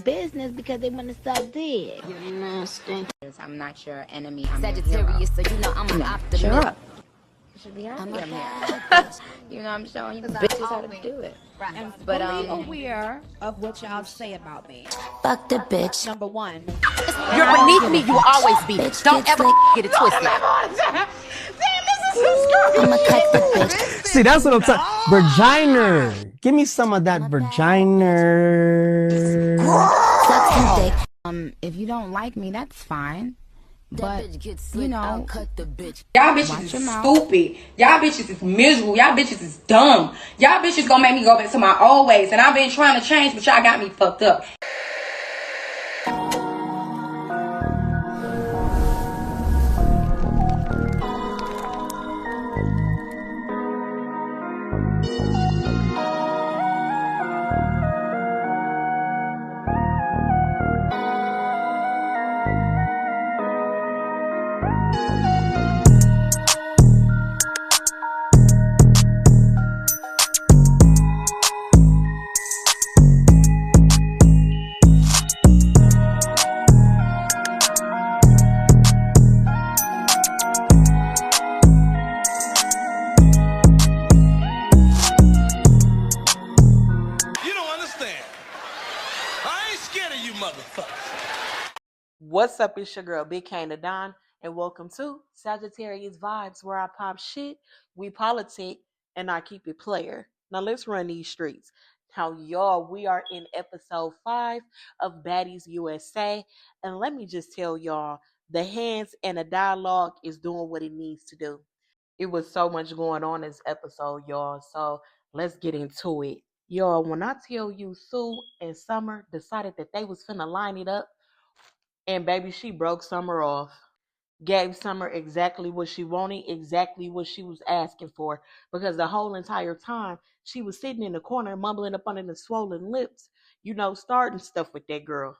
business because they want to stop dead. You're nasty. I'm not your enemy. I'm Sagittarius, so you know I'm an optimist. Shut up. You should be happy I'm here. You know, I'm showing you bitches how to do it. And fully aware of what y'all say about me. Fuck the bitch. Number one. You're beneath me, you will always be. Don't ever get it twisted. I'ma cut the bitch. See, that's what I'm talking. Virginer. Give me some of that virginer. Suck some dick. If you don't like me, that's fine. But, you know, Cut the bitch. Y'all bitches is stupid. Y'all bitches is miserable. Y'all bitches is dumb. Y'all bitches gonna make me go back to my old ways. And I've been trying to change, but y'all got me fucked up. What's up, it's your girl Big Kane the Don, and welcome to Sagitariy's Vibes, where I pop shit, we politic, and I keep it player. Now let's run these streets. Now y'all, we are in episode 5 of Baddies USA, and let me just tell y'all, the hands and the dialogue is doing what it needs to do. It was so much going on this episode, y'all, so let's get into it. Y'all, when I tell you Sue and Summer decided that they was finna line it up, and baby, she broke Summer off. Gave Summer exactly what she wanted, exactly what she was asking for. Because the whole entire time, she was sitting in the corner, mumbling up under the swollen lips, you know, starting stuff with that girl.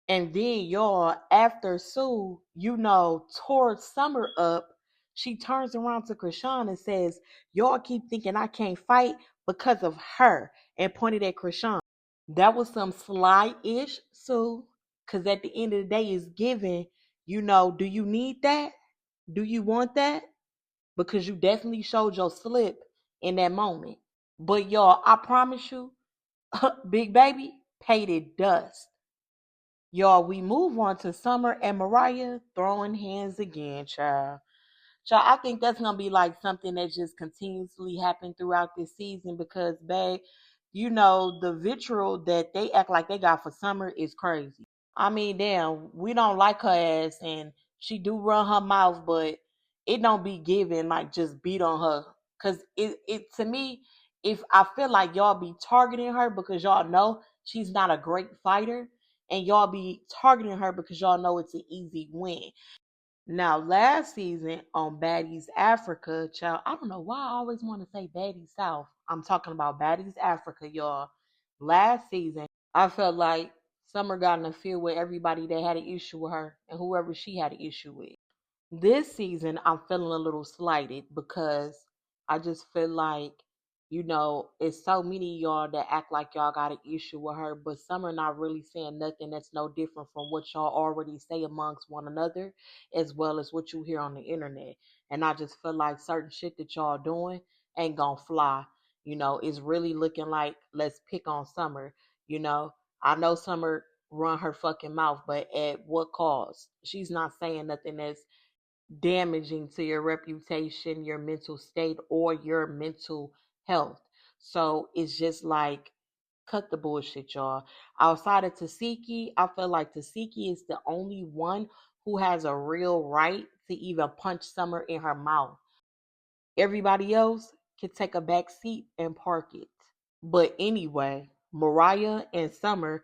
And then, y'all, after Sue, you know, tore Summer up, she turns around to Krishan and says, y'all keep thinking I can't fight because of her, and pointed at Krishan. That was some sly-ish Sue. Because at the end of the day, it's given, you know, do you need that? Do you want that? Because you definitely showed your slip in that moment. But y'all, I promise you, Big Baby paid it dust. Y'all, we move on to Summer and Mariah throwing hands again, child. Child, I think that's going to be like something that just continuously happened throughout this season because, babe, you know, the vitriol that they act like they got for Summer is crazy. I mean, damn, we don't like her ass and she do run her mouth, but it don't be given like just beat on her. Cause it to me, if I feel like y'all be targeting her because y'all know she's not a great fighter, and y'all be targeting her because y'all know it's an easy win. Now, last season on Baddies Africa, child, I don't know why I always want to say Baddies South. I'm talking about Baddies Africa, y'all. Last season, I felt like Summer got in a field with everybody that had an issue with her and whoever she had an issue with. This season, I'm feeling a little slighted because I just feel like, you know, it's so many of y'all that act like y'all got an issue with her, but Summer not really saying nothing that's no different from what y'all already say amongst one another, as well as what you hear on the internet. And I just feel like certain shit that y'all doing ain't gonna fly. You know, it's really looking like let's pick on Summer. You know, I know Summer run her fucking mouth, but at what cost? She's not saying nothing that's damaging to your reputation, your mental state, or your mental health. So it's just like, cut the bullshit, y'all. Outside of Tasiki, I feel like Tasiki is the only one who has a real right to even punch Summer in her mouth. Everybody else can take a back seat and park it. But anyway, Mariah and Summer,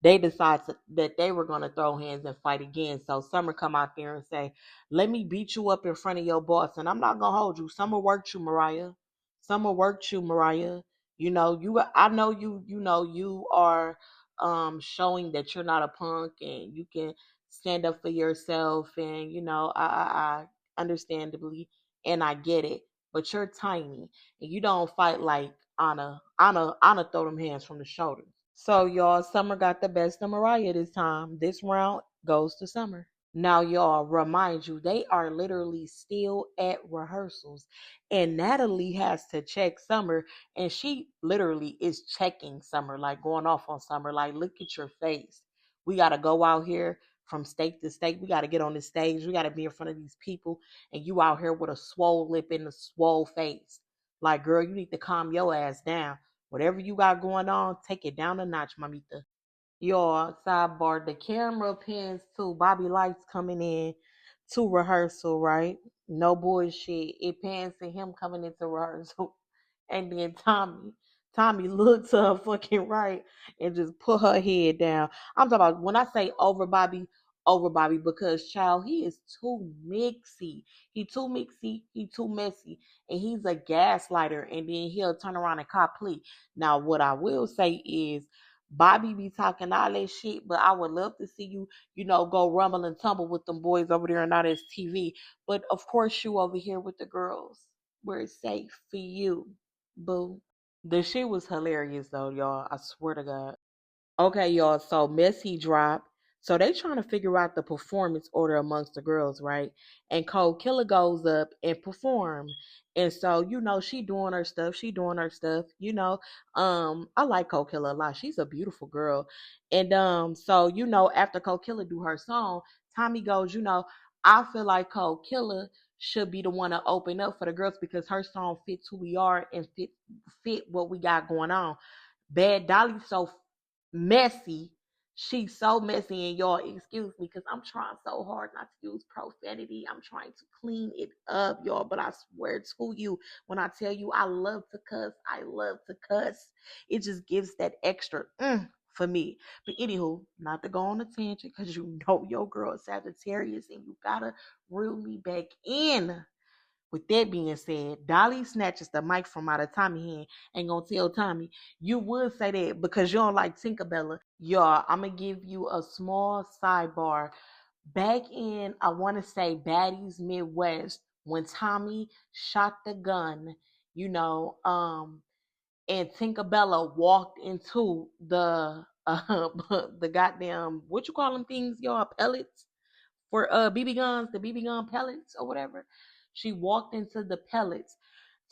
they decided that they were going to throw hands and fight again. So Summer come out there and say, let me beat you up in front of your boss. And I'm not going to hold you. Summer worked you, Mariah. Summer worked you, Mariah. You know, I know you know, you are showing that you're not a punk and you can stand up for yourself. And, you know, I understandably, and I get it, but you're tiny and you don't fight like Anna throw them hands from the shoulders. So y'all, Summer got the best of Mariah this time. This round goes to Summer. Now, y'all, remind you, they are literally still at rehearsals. And Natalie has to check Summer, and she literally is checking Summer, like going off on Summer, like, look at your face. We got to go out here from state to state. We got to get on the stage. We got to be in front of these people. And you out here with a swole lip and a swole face. Like, girl, you need to calm your ass down. Whatever you got going on, take it down a notch, mamita. Your sidebar, the camera pans to Bobby Lights coming in to rehearsal, right? No bullshit. It pans to him coming into rehearsal. And then Tommy looked to her fucking right and just put her head down. I'm talking about when I say over Bobby, because child, he is too mixy. He too mixy, he too messy, and he's a gaslighter, and then he'll turn around and cop plea. Now, what I will say is Bobby be talking all that shit, but I would love to see you, go rumble and tumble with them boys over there and all this TV. But of course, you over here with the girls where it's safe for you, boo. The shit was hilarious though, y'all. I swear to God. Okay, y'all. So Messy dropped. So they trying to figure out the performance order amongst the girls, right? And Cold Killer goes up and perform. And so, she doing her stuff. She doing her stuff. I like Cold Killer a lot. She's a beautiful girl. And so, after Cold Killer do her song, Tommy goes, I feel like Cold Killer should be the one to open up for the girls because her song fits who we are and fit what we got going on. Bad Dolly's so messy. She's so messy, and y'all, excuse me, because I'm trying so hard not to use profanity. I'm trying to clean it up, y'all. But I swear to you, when I tell you I love to cuss, I love to cuss. It just gives that extra for me. But anywho, not to go on a tangent, because your girl is Sagittarius, and you gotta reel me back in. With that being said, Dolly snatches the mic from out of Tommy's hand and gonna tell Tommy, you would say that because you don't like Tinkerbella. Y'all, I'm gonna give you a small sidebar. Back in, I want to say, Baddies Midwest, when Tommy shot the gun, and Tinkerbella walked into the goddamn, what you call them things, y'all, pellets? For BB guns, the BB gun pellets or whatever. She walked into the pellets.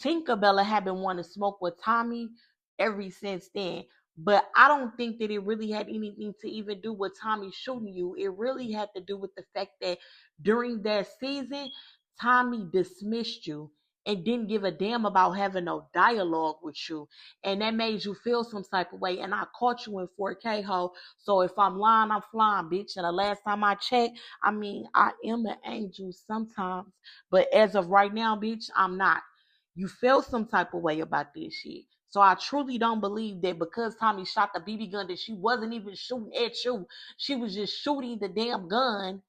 Tinkerbella had been wanting to smoke with Tommy ever since then. But I don't think that it really had anything to even do with Tommy shooting you. It really had to do with the fact that during that season, Tommy dismissed you and didn't give a damn about having no dialogue with you. And that made you feel some type of way. And I caught you in 4K, ho. So if I'm lying, I'm flying, bitch. And the last time I checked, I am an angel sometimes. But as of right now, bitch, I'm not. You felt some type of way about this shit. So I truly don't believe that because Tommy shot the BB gun that she wasn't even shooting at you. She was just shooting the damn gun.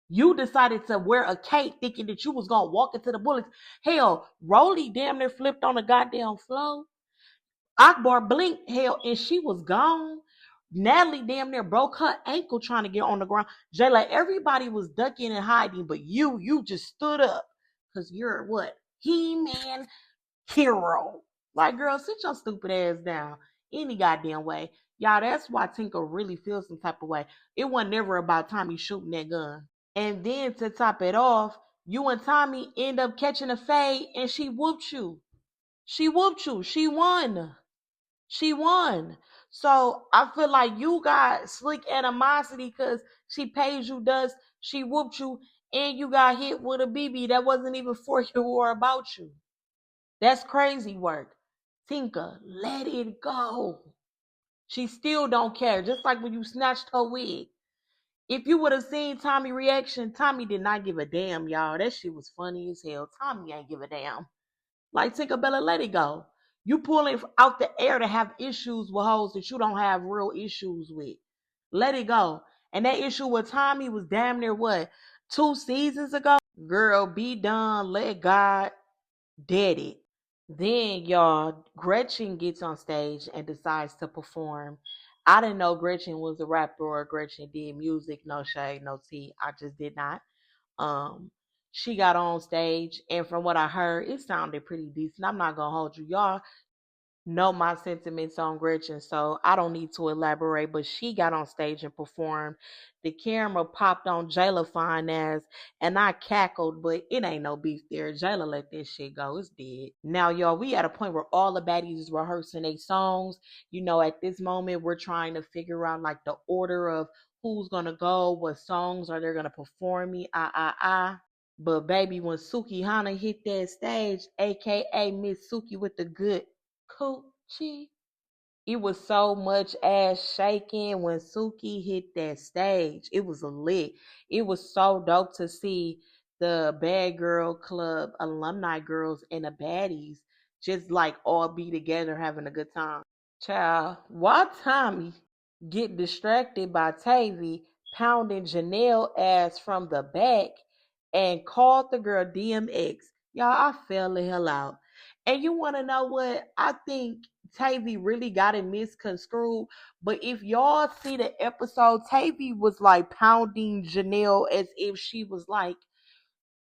You decided to wear a cape thinking that you was going to walk into the bullets. Hell, Rolly damn near flipped on the goddamn floor. Akbar blinked, hell, and she was gone. Natalie damn near broke her ankle trying to get on the ground. Jayla, everybody was ducking and hiding, but you just stood up. Because you're what? He-Man hero. Like, girl, sit your stupid ass down any goddamn way. Y'all, that's why Tinker really feels some type of way. It wasn't never about Tommy shooting that gun. And then to top it off, you and Tommy end up catching a fade and she whooped you. She whooped you. She won. She won. So I feel like you got slick animosity because she paid you dust, she whooped you, and you got hit with a BB that wasn't even for you or about you. That's crazy work. Tinker, let it go. She still don't care. Just like when you snatched her wig. If you would have seen Tommy reaction, Tommy did not give a damn, y'all. That shit was funny as hell. Tommy ain't give a damn. Like Tinkerbella, let it go. You pulling out the air to have issues with hoes that you don't have real issues with. Let it go. And that issue with Tommy was damn near what? 2 seasons ago? Girl, be done. Let God dead it. Then, y'all, Gretchen gets on stage and decides to perform. I didn't know Gretchen was a rapper or Gretchen did music. No shade, no tea. I just did not. She got on stage, and from what I heard, it sounded pretty decent. I'm not gonna hold you, y'all. know my sentiments on Gretchen, so I don't need to elaborate. But she got on stage and performed. The camera popped on Jayla fine ass, and I cackled, but it ain't no beef there. Jayla let this shit go. It's dead. Now, y'all, we at a point where all the baddies is rehearsing their songs. You know, at this moment, we're trying to figure out like the order of who's gonna go, what songs are they gonna perform me, But baby, when Suki Hana hit that stage, aka Miss Suki with the good coochie, it was so much ass shaking when Suki hit that stage. It was lit. It was so dope to see the Bad Girl Club alumni girls and the baddies just like all be together having a good time. Child, why Tommy get distracted by Tavy pounding Janelle ass from the back and called the girl DMX? Y'all, I fell the hell out. And you want to know what? I think Tavy really got it misconstrued. But if y'all see the episode, Tavy was like pounding Janelle as if she was like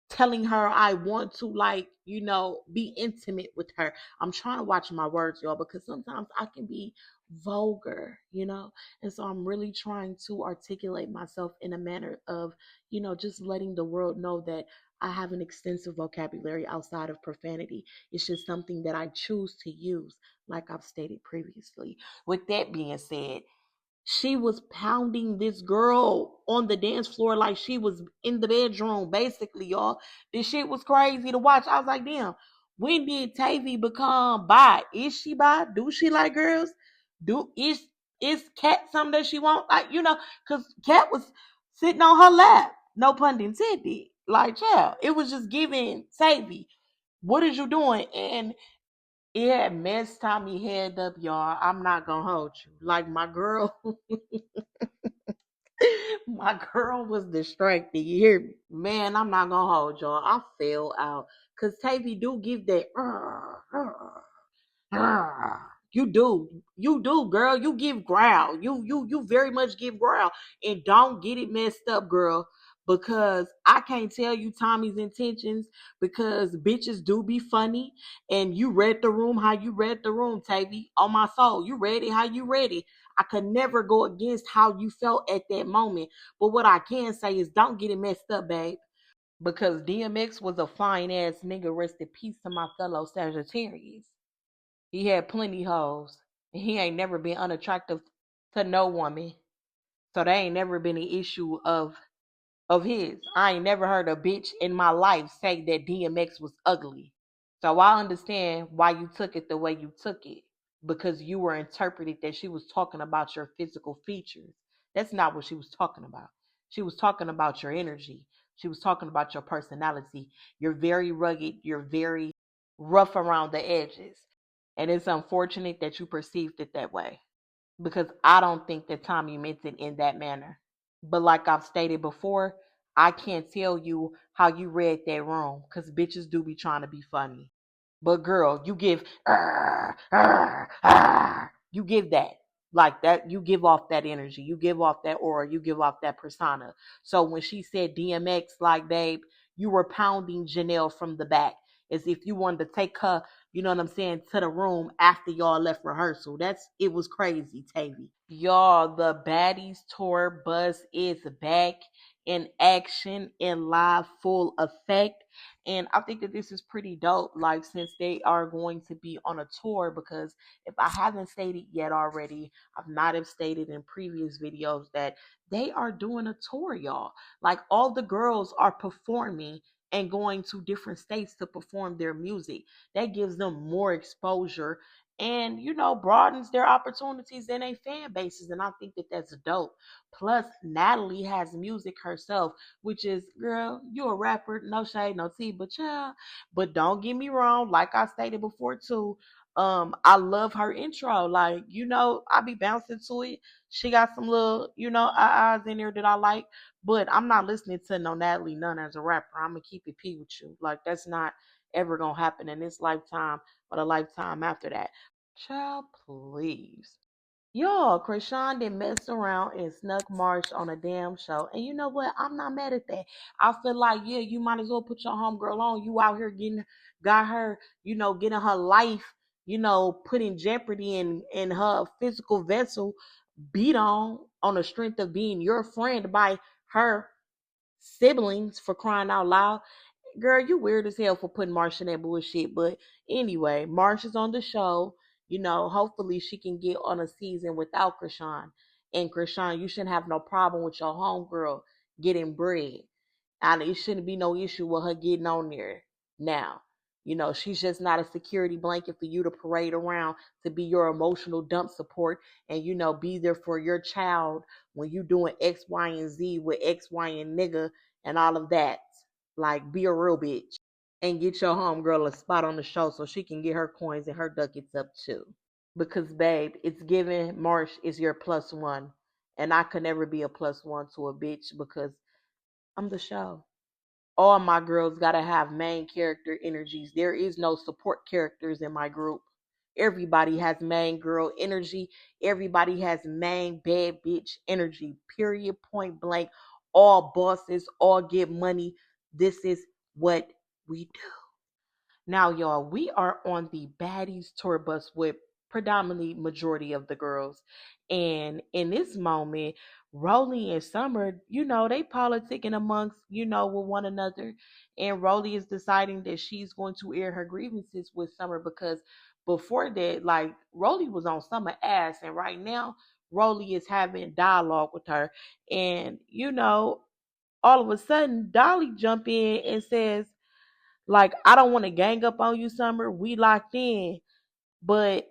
telling her I want to, like, be intimate with her. I'm trying to watch my words, y'all, because sometimes I can be vulgar. And so I'm really trying to articulate myself in a manner of, just letting the world know that I have an extensive vocabulary outside of profanity. It's just something that I choose to use, like I've stated previously. With that being said, she was pounding this girl on the dance floor like she was in the bedroom, basically, y'all. This shit was crazy to watch. I was like, damn, when did Tavy become bi? Is she bi? Do she like girls? Is Cat something that she want? Like, because Cat was sitting on her lap. No pun intended. Like, yeah, it was just giving Tavy, what is you doing? And it had messed Tommy head up, y'all. I'm not gonna hold you. Like, my girl, my girl was distracted. You hear me? Man, I'm not gonna hold y'all. I fell out. Cause Tavy do give that you do, girl. You give growl. You very much give growl. And don't get it messed up, girl. Because I can't tell you Tommy's intentions, because bitches do be funny. And you read the room how you read the room, Tavy. On my soul. You read it how you read it. I could never go against how you felt at that moment. But what I can say is don't get it messed up, babe. Because DMX was a fine ass nigga. Rest in peace to my fellow Sagittarius. He had plenty hoes. And he ain't never been unattractive to no woman. So there ain't never been an issue of his. I ain't never heard a bitch in my life say that DMX was ugly. So I understand why you took it the way you took it. Because you were interpreted that she was talking about your physical features. That's not what she was talking about. She was talking about your energy. She was talking about your personality. You're very rugged. You're very rough around the edges. And it's unfortunate that you perceived it that way. Because I don't think that Tommy meant it in that manner. But like I've stated before, I can't tell you how you read that room, because bitches do be trying to be funny. But girl, you give you give that. Like that, you give off that energy, you give off that aura, you give off that persona. So when she said DMX, like, babe, you were pounding Janelle from the back as if you wanted to take her, you know what I'm saying, to the room after y'all left rehearsal. It was crazy, Tavy. Y'all, the Baddies tour bus is back in action, in live full effect. And I think that this is pretty dope, like, since they are going to be on a tour, because if I haven't stated yet already, I've not have stated in previous videos that they are doing a tour, y'all. Like, all the girls are performing and going to different states to perform their music. That gives them more exposure and, broadens their opportunities and their fan bases. And I think that that's dope. Plus, Natalie has music herself, which is, girl, you a rapper, no shade, no tea, but yeah. But don't get me wrong, like I stated before too, I love her intro. Like, I be bouncing to it. She got some little, eyes in there that I like. But I'm not listening to no Natalie Nunn as a rapper. I'm gonna keep it P with you. Like, that's not ever gonna happen in this lifetime, but a lifetime after that. Child, please. Y'all, Krishan didn't mess around and snuck Marsh on a damn show. And you know what? I'm not mad at that. I feel like, yeah, you might as well put your homegirl on. You out here got her, getting her life, put in jeopardy in her physical vessel beat on the strength of being your friend by her siblings, for crying out loud. Girl, you weird as hell for putting Marsha in that bullshit. But anyway, Marsha's on the show. Hopefully she can get on a season without Krishan. And Krishan, you shouldn't have no problem with your homegirl getting bread. And it shouldn't be no issue with her getting on there now. She's just not a security blanket for you to parade around, to be your emotional dump support and, be there for your child when you doing X, Y, and Z with X, Y, and nigga and all of that. Like, be a real bitch and get your homegirl a spot on the show so she can get her coins and her ducats up too. Because, babe, it's given Marsh is your plus one. And I could never be a plus one to a bitch because I'm the show. All my girls gotta have main character energies. There is no support characters in my group. Everybody has main girl energy. Everybody has main bad bitch energy. Period. Point blank. All bosses, all get money. This is what we do. Now, y'all, we are on the Baddies tour bus with predominantly majority of the girls. And in this moment, Rolly and Summer, they politicking amongst, with one another. And Rolly is deciding that she's going to air her grievances with Summer because before that, like, Rolly was on Summer ass. And right now, Rolly is having dialogue with her. And, all of a sudden, Dolly jump in and says, like, I don't want to gang up on you, Summer. We locked in. But,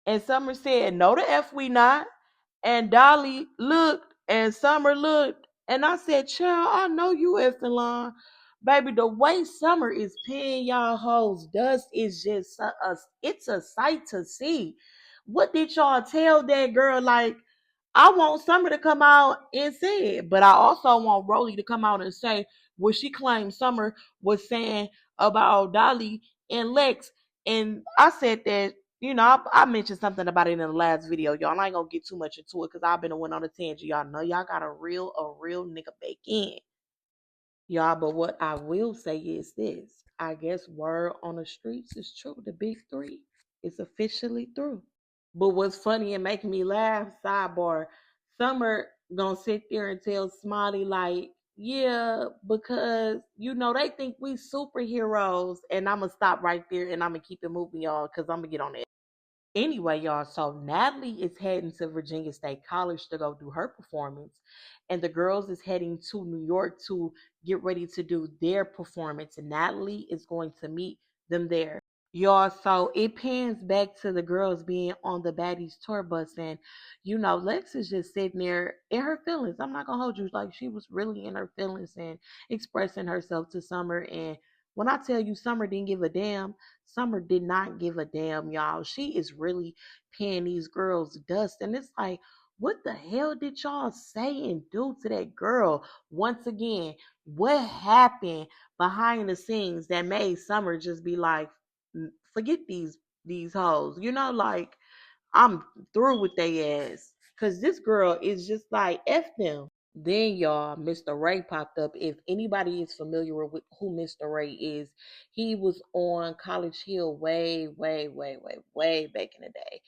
and Summer said, no, the F we not. And Dolly looked and Summer looked. And I said, child, I know you effing lying. Baby, the way Summer is paying y'all hoes dust is just, it's a sight to see. What did y'all tell that girl? Like, I want Summer to come out and say it, but I also want Rolly to come out and say what she claims Summer was saying about Dolly and Lex. And I said that, I mentioned something about it in the last video, y'all. I ain't gonna get too much into it because I've been went on a tangent. Y'all know y'all got a real nigga back in. Y'all, but what I will say is this. I guess word on the streets is true. The big three is officially through. But what's funny and making me laugh, sidebar, Summer gonna sit there and tell Smiley like, yeah, because they think we superheroes, and I'm gonna stop right there and I'm gonna keep it moving, y'all, because I'm gonna get on it. Anyway, y'all, so Natalie is heading to Virginia State College to go do her performance, and the girls is heading to New York to get ready to do their performance. And Natalie is going to meet them there. Y'all, so it pans back to the girls being on the Baddies tour bus, and Lex is just sitting there in her feelings. I'm not gonna hold you, like, she was really in her feelings and expressing herself to Summer. And when I tell you Summer didn't give a damn, Summer did not give a damn, y'all. She is really paying these girls dust, and it's like, what the hell did y'all say and do to that girl? Once again, what happened behind the scenes that made Summer just be like, forget these hoes, like, I'm through with they ass, because this girl is just like, F them. Then, y'all, Mr. Ray popped up. If anybody is familiar with who Mr. Ray is, he was on College Hill way, way, way, way, way back in the day.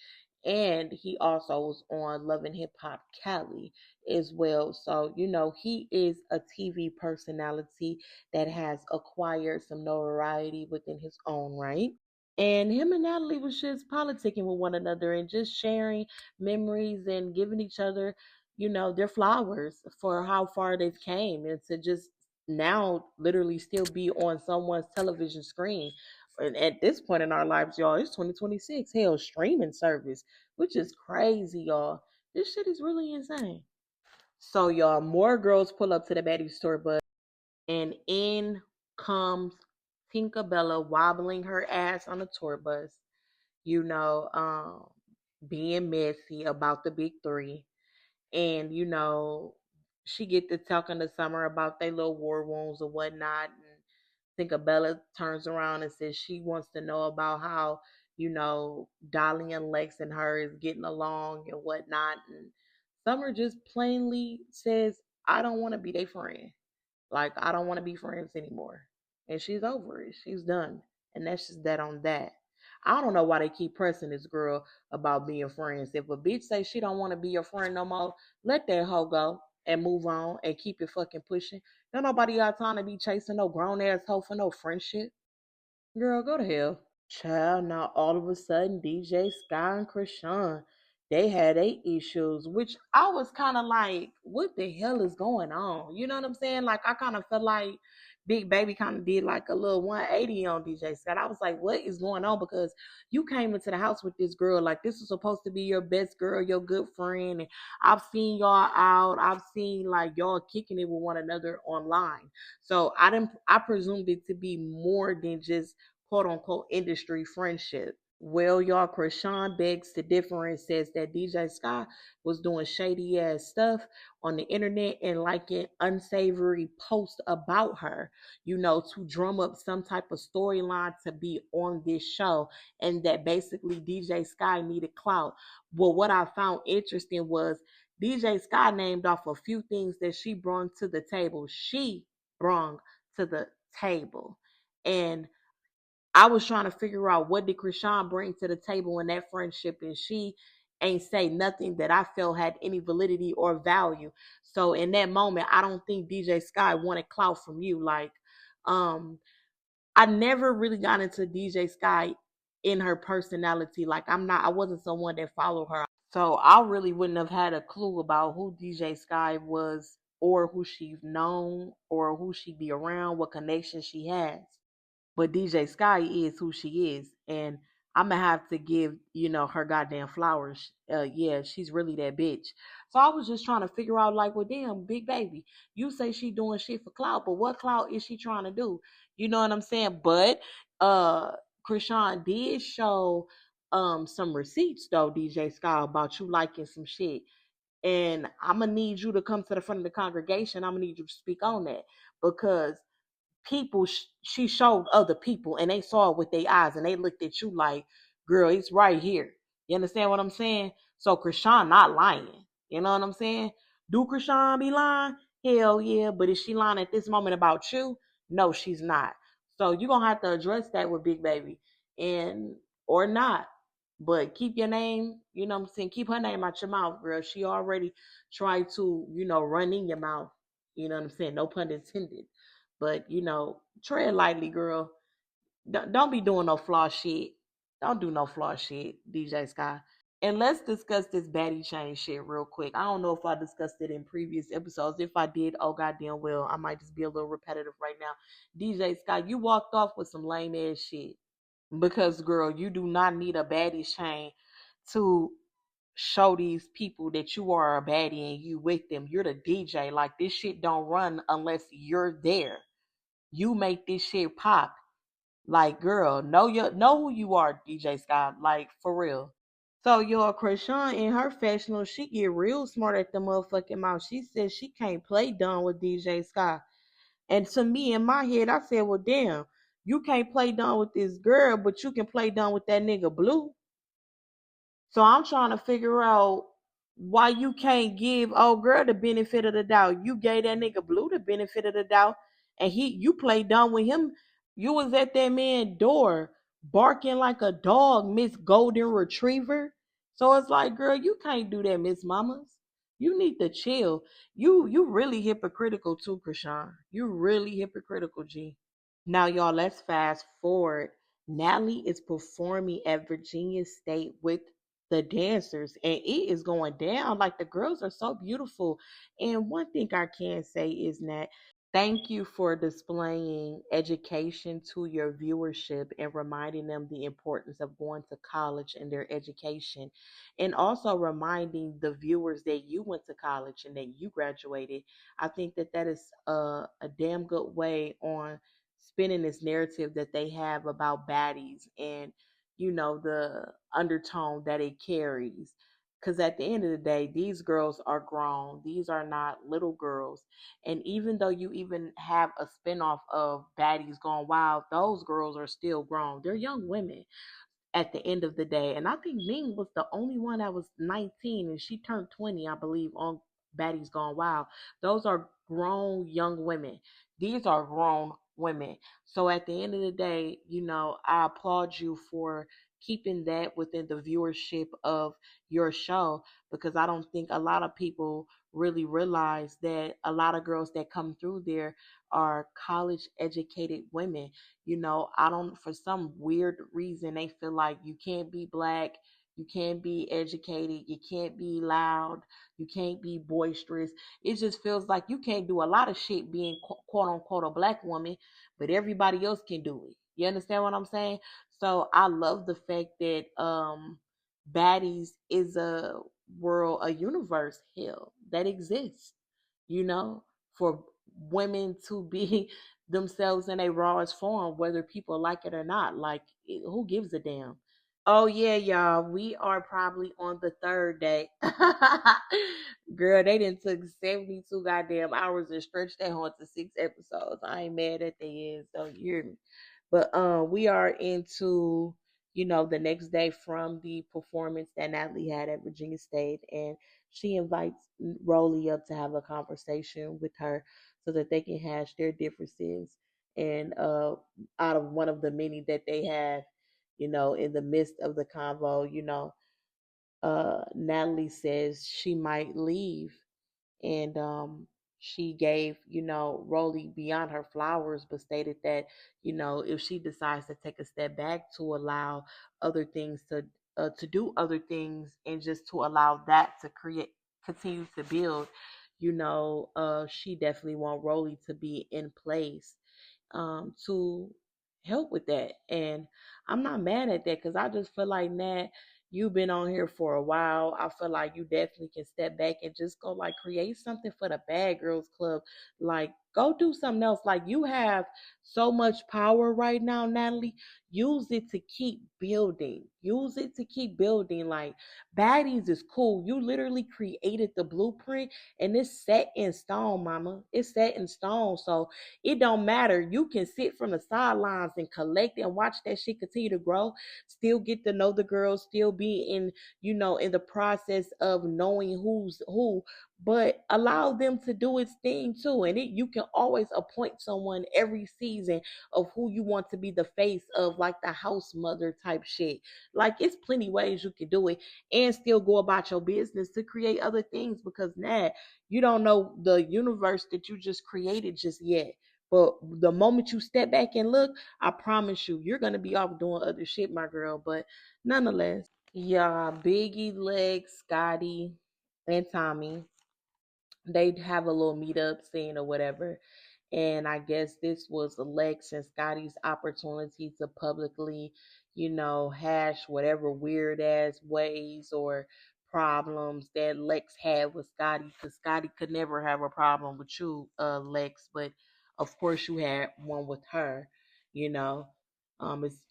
And he also was on Love and Hip Hop Cali as well. So, he is a TV personality that has acquired some notoriety within his own right. And him and Natalie was just politicking with one another and just sharing memories and giving each other, their flowers for how far they've came, and to just now literally still be on someone's television screen. And at this point in our lives, y'all, it's 2026. Hell, streaming service, which is crazy, y'all. This shit is really insane. So, y'all, more girls pull up to the Baddie store bus, and in comes Tinkerbella wobbling her ass on the tour bus, being messy about the big three. And, she get to talking to Summer about their little war wounds or whatnot. And Tinkerbella turns around and says she wants to know about how, Dolly and Lex and her is getting along and whatnot. And Summer just plainly says, I don't want to be their friend. Like, I don't want to be friends anymore. And she's over it. She's done. And that's just that on that. I don't know why they keep pressing this girl about being friends. If a bitch say she don't want to be your friend no more, let that hoe go and move on and keep it fucking pushing. Don't nobody got time to be chasing no grown ass hoe for no friendship. Girl, go to hell. Child, now all of a sudden, DJ Sky and Krishan, they had their issues, which I was kind of like, what the hell is going on? You know what I'm saying? Like, I kind of felt like Big Baby kind of did like a little 180 on DJ Scott. I was like, what is going on? Because you came into the house with this girl, like, this was supposed to be your best girl, your good friend. And I've seen y'all out. I've seen like y'all kicking it with one another online. So I presumed it to be more than just quote unquote industry friendship. Well, y'all, Krishan begs to differ and says that DJ Sky was doing shady ass stuff on the internet and liking unsavory posts about her, to drum up some type of storyline to be on this show, and that basically DJ Sky needed clout. Well, what I found interesting was DJ Sky named off a few things that she brought to the table. She brought to the table. And I was trying to figure out what did Krishan bring to the table in that friendship, and she ain't say nothing that I felt had any validity or value. So in that moment, I don't think DJ Sky wanted clout from you. Like, um, I never really got into DJ Sky in her personality. Like, I wasn't someone that followed her. So I really wouldn't have had a clue about who DJ Sky was or who she's known or who she be around, what connections she has. But DJ Sky is who she is, and I'm gonna have to give her goddamn flowers. Yeah, she's really that bitch. So I was just trying to figure out, like, well, damn, Big Baby, you say she doing shit for clout, but what clout is she trying to do? You know what I'm saying? But uh, Krishan did show some receipts though, DJ Sky, about you liking some shit. And I'm gonna need you to come to the front of the congregation. I'm gonna need you to speak on that because people she showed other people and they saw it with their eyes and they looked at you like, girl, it's right here. You understand what I'm saying? So Krishan not lying. You know what I'm saying? Do Krishan be lying? Hell yeah. But is she lying at this moment about you? No, she's not. So you're gonna have to address that with Big Baby. And or not. But keep your name, you know what I'm saying? Keep her name out your mouth, girl. She already tried to, run in your mouth. You know what I'm saying? No pun intended. But tread lightly, girl. Don't be doing no flaw shit. Don't do no flaw shit, DJ Sky. And let's discuss this baddie chain shit real quick. I don't know if I discussed it in previous episodes. If I did, oh goddamn well, I might just be a little repetitive right now. DJ Sky, you walked off with some lame ass shit. Because girl, you do not need a baddie chain to show these people that you are a baddie and you with them. You're the DJ. Like, this shit don't run unless you're there. You make this shit pop. Like, girl, know who you are, DJ Scott. Like, for real. So your Krishan in her factional, she get real smart at the motherfucking mouth. She says she can't play dumb with DJ Scott. And to me, in my head, I said, well, damn, you can't play dumb with this girl, but you can play dumb with that nigga Blue. So I'm trying to figure out why you can't give old girl the benefit of the doubt. You gave that nigga Blue the benefit of the doubt, and you played dumb with him. You was at that man's door barking like a dog, Miss Golden Retriever. So it's like, girl, you can't do that, Miss Mamas. You need to chill. You really hypocritical too, Krishan. You really hypocritical, G. Now, y'all, let's fast forward. Natalie is performing at Virginia State with the dancers, and it is going down. Like, the girls are so beautiful. And one thing I can say is that thank you for displaying education to your viewership and reminding them the importance of going to college and their education, and also reminding the viewers that you went to college and that you graduated. I think that that is a damn good way on spinning this narrative that they have about baddies and the undertone that it carries. Because at the end of the day, these girls are grown. These are not little girls. And even though you even have a spinoff of Baddies Gone Wild, those girls are still grown. They're young women at the end of the day. And I think Ming was the only one that was 19 and she turned 20, I believe, on Baddies Gone Wild. Those are grown young women. These are grown women. So at the end of the day, I applaud you for keeping that within the viewership of your show, because I don't think a lot of people really realize that a lot of girls that come through there are college educated women. I don't, for some weird reason, they feel like you can't be black, you can't be educated, you can't be loud, you can't be boisterous. It just feels like you can't do a lot of shit being quote unquote a black woman, but everybody else can do it. You understand what I'm saying? So I love the fact that Baddies is a world, a universe, hell, that exists, you know, for women to be themselves in a rawest form, whether people like it or not. Like, who gives a damn? Oh yeah, y'all. We are probably on the third day. Girl, they done took 72 goddamn hours and stretched that on to 6 episodes. I ain't mad at they is, though. You hear me? But we are into, the next day from the performance that Natalie had at Virginia State, and she invites Rolly up to have a conversation with her so that they can hash their differences. And out of one of the many that they have, in the midst of the convo, Natalie says she might leave, and she gave Rolly beyond her flowers, but stated that if she decides to take a step back to allow other things to do other things, and just to allow that to continue to build, she definitely want Rolly to be in place to help with that. And I'm not mad at that, because I just feel like, Nat, you've been on here for a while. I feel like you definitely can step back and just go, like, create something for the Bad Girls Club. Like, go do something else. Like, you have so much power right now, Natalie. Use it to keep building. Use it to keep building. Like, Baddies is cool. You literally created the blueprint, and it's set in stone, mama. It's set in stone. So it don't matter. You can sit from the sidelines and collect and watch that shit continue to grow. Still get to know the girls. Still be in the process of knowing who's who. But allow them to do its thing too. And you can always appoint someone every season of who you want to be the face of, like the house mother type shit. Like, it's plenty ways you can do it and still go about your business to create other things, because now you don't know the universe that you just created just yet. But the moment you step back and look, I promise you, you're gonna be off doing other shit, my girl. But nonetheless, yeah, Biggie, Lex, Scotty, and Tommy, they have a little meetup scene or whatever. And I guess this was Lex and Scotty's opportunity to publicly, hash whatever weird ass ways or problems that Lex had with Scotty, because Scotty could never have a problem with you, Lex, but of course you had one with her, you know.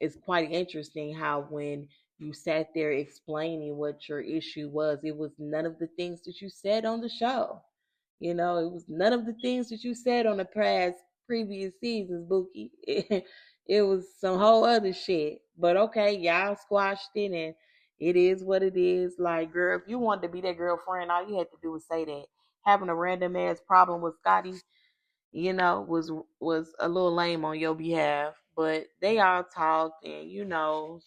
It's quite interesting how when you sat there explaining what your issue was, it was none of the things that you said on the show. It was none of the things that you said on the previous seasons, Bookie. It was some whole other shit. But okay, y'all squashed it, and it is what it is. Like, girl, if you wanted to be that girlfriend, all you had to do was say that. Having a random ass problem with Scotty, was a little lame on your behalf. But they all talked, and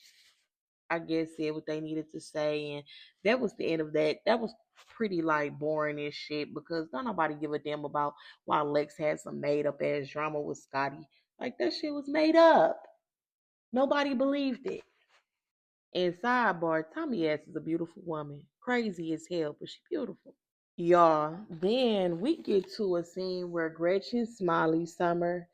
I guess said what they needed to say, and that was the end of that. That was pretty like boring as shit, because don't nobody give a damn about why Lex had some made up ass drama with Scotty. Like, that shit was made up. Nobody believed it. And sidebar, Tommy ass is a beautiful woman. Crazy as hell, but she beautiful. Y'all, then we get to a scene where Gretchen, Smiley, Summer,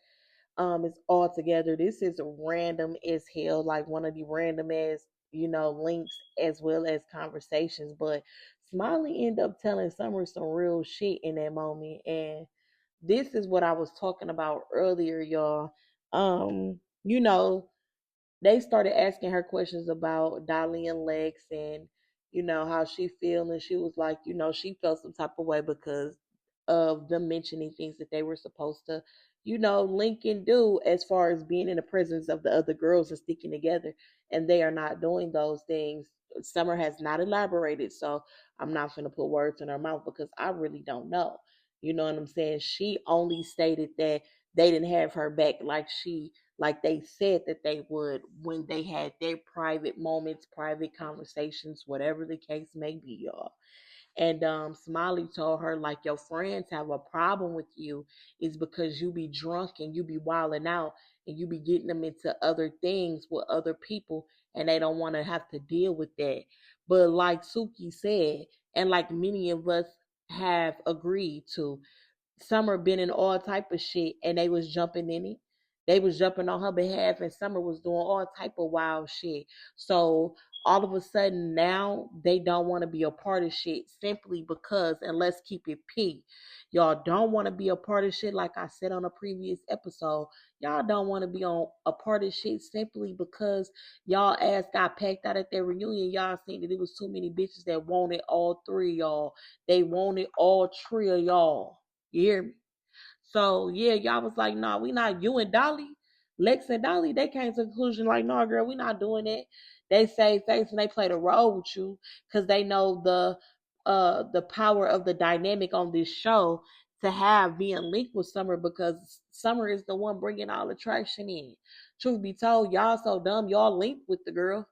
is all together. This is random as hell, like one of the random as links as well as conversations. But Smiley ended up telling Summer some real shit in that moment, and this is what I was talking about earlier, y'all. You know, they started asking her questions about Dolly and Lex, and how she feel, and she was like, she felt some type of way because of them mentioning things that they were supposed to link and do, as far as being in the presence of the other girls and sticking together, and they are not doing those things. Summer has not elaborated, so I'm not going to put words in her mouth, because I really don't know. You know what I'm saying? She only stated that they didn't have her back, like she like they said that they would when they had their private moments, private conversations, whatever the case may be, y'all. And Smiley told her, like, your friends have a problem with you is because you be drunk and you be wilding out and you be getting them into other things with other people and they don't want to have to deal with that. But like Suki said, and like many of us have agreed to, Summer been in all type of shit and they was jumping in it. They was jumping on her behalf and Summer was doing all type of wild shit. So all of a sudden now they don't want to be a part of shit simply because, and let's keep it P, y'all don't want to be a part of shit like I said on a previous episode. Y'all don't want to be on a part of shit simply because y'all ass got packed out at their reunion. Y'all seen that it was too many bitches that wanted all three of y'all. They wanted all three of y'all. You hear me? So yeah, y'all was like, nah, we not, you and Dolly, Lex and Dolly, they came to the conclusion like, nah, girl, we not doing it. They say face and they play the role with you because they know the power of the dynamic on this show to have being linked with Summer because Summer is the one bringing all the traction in. Truth be told, y'all so dumb, y'all linked with the girl.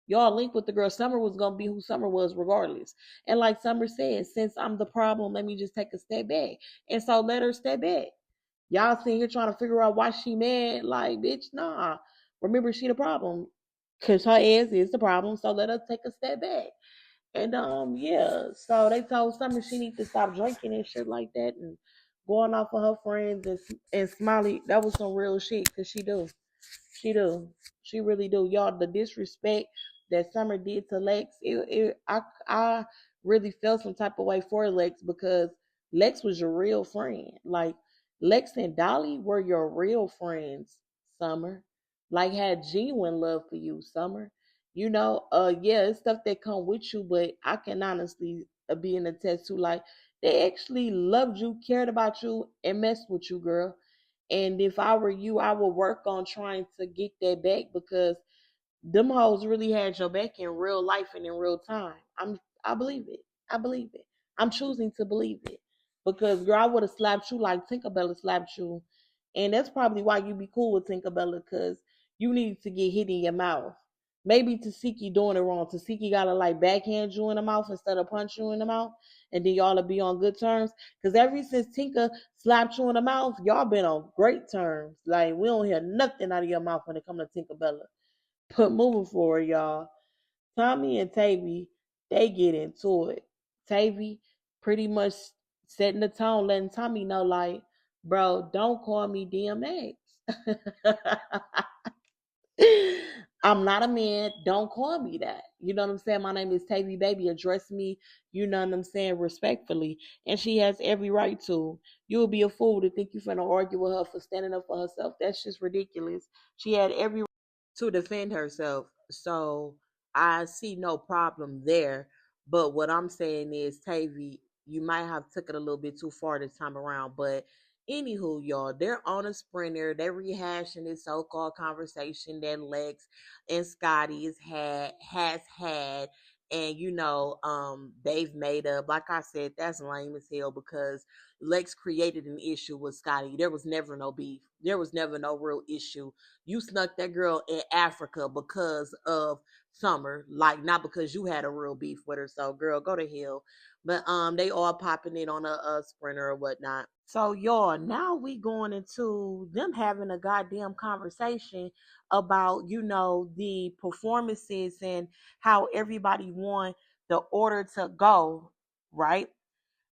Y'all linked with the girl. Summer was gonna be who Summer was regardless. And like Summer said, since I'm the problem, let me just take a step back. And so let her step back. Y'all sitting here trying to figure out why she mad. Like, bitch, nah. Remember, she the problem. Cause her ass is the problem. So let her take a step back. And yeah. So they told Summer she need to stop drinking and shit like that and going off of her friends and Smiley. That was some real shit. Cause she do. She do. She really do. Y'all, the disrespect that Summer did to Lex, I really felt some type of way for Lex because Lex was your real friend. Like, Lex and Dolly were your real friends, Summer. Like, had genuine love for you, Summer. You know, yeah, it's stuff that come with you, but I can honestly be in attest to, like, they actually loved you, cared about you, and messed with you, girl. And if I were you, I would work on trying to get that back because them hoes really had your back in real life and in real time. I believe it. I believe it. I'm choosing to believe it. Because girl, I would have slapped you like Tinkerbella slapped you. And that's probably why you be cool with Tinkerbella, because you need to get hit in your mouth. Maybe Tasiki doing it wrong. Tasiki gotta like backhand you in the mouth instead of punch you in the mouth. And then y'all will be on good terms. Because ever since Tinka slapped you in the mouth, y'all been on great terms. Like, we don't hear nothing out of your mouth when it comes to Tinkerbella. But moving forward, y'all, Tommy and Tavy, they get into it. Tavy pretty much setting the tone, letting Tommy know, like, bro, don't call me DMX. I'm not a man. Don't call me that. You know what I'm saying? My name is Tavy Baby. Address me, you know what I'm saying, respectfully. And she has every right to. You would be a fool to think you're finna argue with her for standing up for herself. That's just ridiculous. She had every to defend herself. So I see no problem there. But what I'm saying is, Tavy, you might have took it a little bit too far this time around. But anywho, y'all, they're on a sprinter. They're rehashing this so-called conversation that Lex and Scotty has had. And they've made up. Like I said, that's lame as hell because Lex created an issue with Scotty. There was never no beef. There was never no real issue. You snuck that girl in Africa because of Summer, like not because you had a real beef with her. So, girl, go to hell. But they all popping it on a sprinter or whatnot. So, y'all, now we going into them having a goddamn conversation about the performances and how everybody want the order to go, right?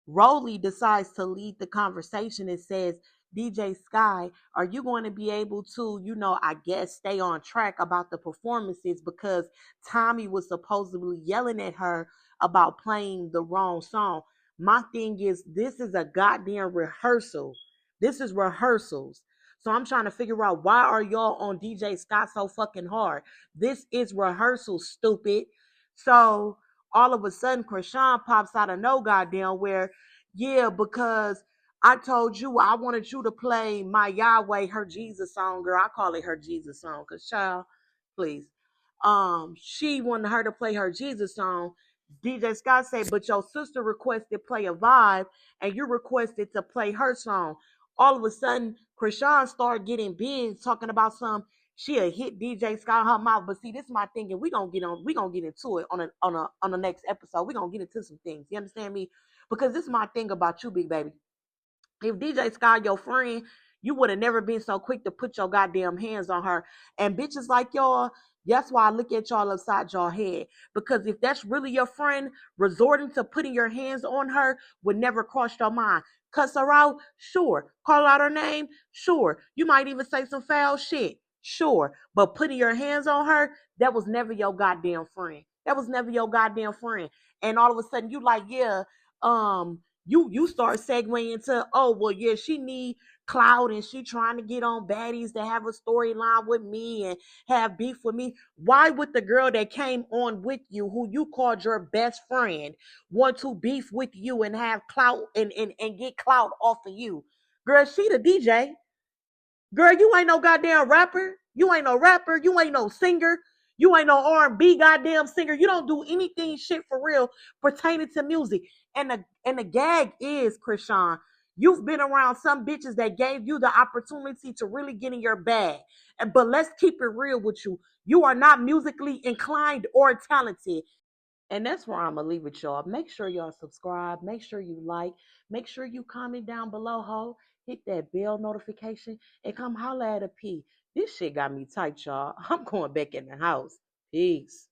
Rowley decides to lead the conversation and says, DJ Sky, are you going to be able to, I guess, stay on track about the performances because Tommy was supposedly yelling at her about playing the wrong song. My thing is, this is a goddamn rehearsal. This is rehearsals. So I'm trying to figure out, why are y'all on DJ Scott so fucking hard? This is rehearsal, stupid. So all of a sudden, Krishan pops out of no goddamn where, yeah, because I told you I wanted you to play my Yahweh, her Jesus song, girl. I call it her Jesus song, cause child, please. She wanted her to play her Jesus song. DJ Scott said, but your sister requested play a vibe, and you requested to play her song. All of a sudden, Krishan started getting big, talking about she'll hit DJ Scott in her mouth. But see, this is my thing, and we gonna get into it on the next episode. We gonna get into some things. You understand me? Because this is my thing about you, big baby. If DJ Sky your friend, you would have never been so quick to put your goddamn hands on her. And bitches like y'all, that's why I look at y'all upside your head. Because if that's really your friend, resorting to putting your hands on her would never cross your mind. Cuss her out? Sure. Call out her name? Sure. You might even say some foul shit? Sure. But putting your hands on her, that was never your goddamn friend. That was never your goddamn friend. And all of a sudden you like, yeah, you start segueing into, oh, well, yeah, she need clout and she trying to get on baddies to have a storyline with me and have beef with me. Why would the girl that came on with you, who you called your best friend, want to beef with you and have clout and get clout off of you? Girl, she the DJ. Girl, you ain't no goddamn rapper. You ain't no rapper. You ain't no singer. You ain't no R&B goddamn singer. You don't do anything shit for real pertaining to music. And the gag is, Krishan, you've been around some bitches that gave you the opportunity to really get in your bag. But let's keep it real with you. You are not musically inclined or talented. And that's where I'm gonna leave it, y'all. Make sure y'all subscribe. Make sure you like. Make sure you comment down below, ho. Hit that bell notification and come holla at a P. This shit got me tight, y'all. I'm going back in the house. Peace.